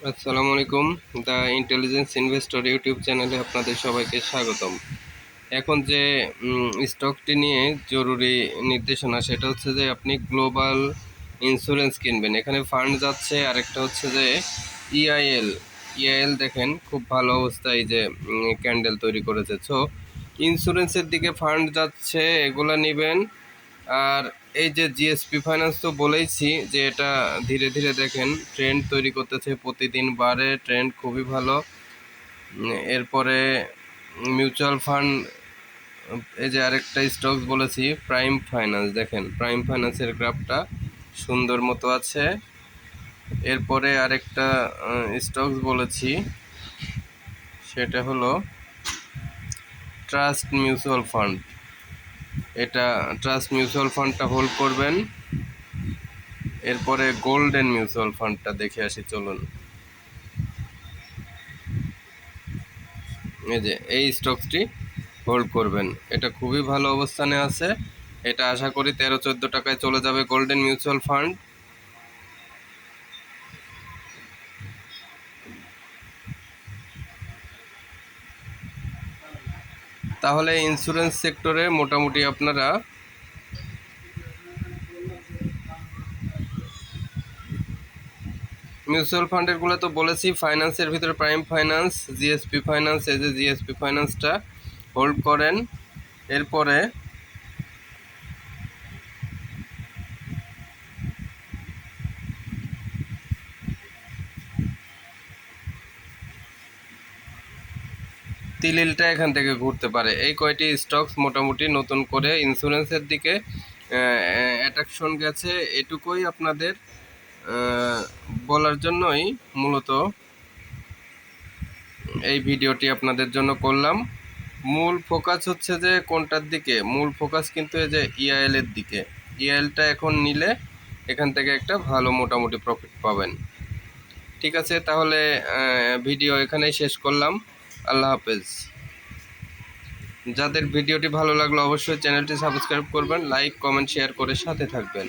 আসসালামু আলাইকুম। The intelligence investor YouTube চ্যানেলে আপনাদের সবাইকে স্বাগতম। এখন যে স্টকটি নিয়ে জরুরি নির্দেশনা, সেটা হচ্ছে যে আপনি গ্লোবাল ইন্স্যুরেন্স কিনবেন। এখানে ফান্ড যাচ্ছে, আরেকটা হচ্ছে যে ইআইএল। ইআইএল দেখেন খুব ভালো অবস্থায় যে ক্যান্ডেল তৈরি করেছে। সো ইন্স্যুরেন্সের দিকে ফান্ড যাচ্ছে, এগুলা নেবেন। আর এই যে জিএসপি ফাইন্যান্স তো বলেইছি যে এটা ধীরে ধীরে দেখেন ট্রেন্ড তৈরি করতেছে, প্রতিদিন বাড়ে, ট্রেন্ড খুবই ভালো। এরপরে মিউচুয়াল ফান্ড, এই যে আরেকটা স্টকস বলেছি প্রাইম ফাইন্যান্স, দেখেন প্রাইম ফাইন্যান্সের গ্রাফটা সুন্দর মতো আছে। এরপরে আরেকটা স্টকস বলেছি, সেটা হলো ট্রাস্ট মিউচুয়াল ফান্ড। এটা ট্রাস্ট মিউচুয়াল ফান্ডটা হোল্ড করবেন। এরপরে গোল্ডেন মিউচুয়াল ফান্ডটা দেখে আসি, চলুন। এই যে এই স্টকসটি হোল্ড করবেন, এটা খুবই ভালো অবস্থানে আছে। এটা আশা করি 13-14 টাকায় চলে যাবে গোল্ডেন মিউচুয়াল ফান্ড। তাহলে ইন্স্যুরেন্স সেক্টরে মোটামুটি আপনারা মিউচুয়াল ফান্ডেরগুলো তো বলেছি। ফাইন্যান্সের ভিতরে প্রাইম ফাইন্যান্স, জিএসপি ফাইন্যান্স, এই যে জিএসপি ফাইন্যান্সটা হোল্ড করেন। এরপরে তিলিলটা এখান থেকে ঘুরতে পারে। এই কয়টি স্টকস মোটামুটি নতুন করে ইন্স্যুরেন্সের দিকে অ্যাট্রাকশন গেছে, এটুকুই আপনাদের বলার জন্যই মূলত এই ভিডিওটি আপনাদের জন্য করলাম। মূল ফোকাস হচ্ছে যে কোনটার দিকে, মূল ফোকাস কিন্তু এই যে ইআইএল এর দিকে। ইআইএলটা এখন নিলে এখান থেকে একটা ভালো মোটামুটি প্রফিট পাবেন। ঠিক আছে, তাহলে ভিডিও এখানেই শেষ করলাম। আল্লাহ হাফেজ। যাদের ভিডিওটি ভালো লাগলো অবশ্যই চ্যানেলটি সাবস্ক্রাইব করবেন, লাইক কমেন্ট শেয়ার করে সাথে থাকবেন।